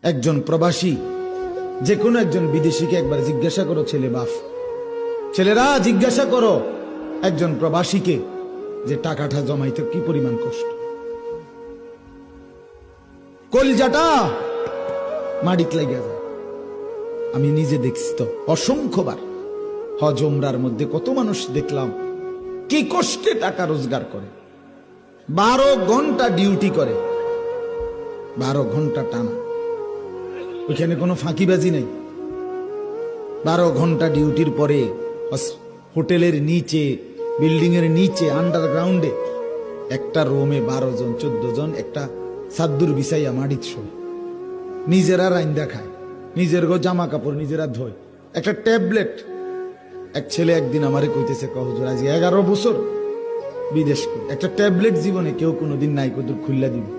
একজন প্রবাসী, যে কোনো একজন বিদেশিকে একবার জিজ্ঞাসা করো, ছেলে বাপ, ছেলেরা জিজ্ঞাসা করো একজন প্রবাসীকে যে টাকাটা জমাইতে কি পরিমাণ কষ্ট, কলিজাটা মাটিতে লাগিয়া যায়। আমি নিজে দেখছি তো অসংখ্যবার হজ উমরার মধ্যে কত মানুষ দেখলাম কি কষ্টে টাকা রোজগার করে, 12 ঘন্টা ডিউটি করে, 12 ঘন্টা টানা, ওইখানে কোনো ফাঁকিবাজি নেই। 12 ঘন্টা ডিউটির পরে হোটেলের নিচে, বিল্ডিং এর নিচে, আন্ডারগ্রাউন্ডে একটা রুমে 12 জন 14 জন একটা সাদ্দুর বিছাইয়া মাটিত শোয়, নিজেরা রাইন্দা খায়, নিজের জামা কাপড় নিজেরা ধোয়, একটা ট্যাবলেট। এক ছেলে একদিন আমারে কইতেছে, হুজুর আজ 11 বছর বিদেশ করে একটা ট্যাবলেট জীবনে কেউ কোনোদিন নাই, কত খুল্লা দিবে।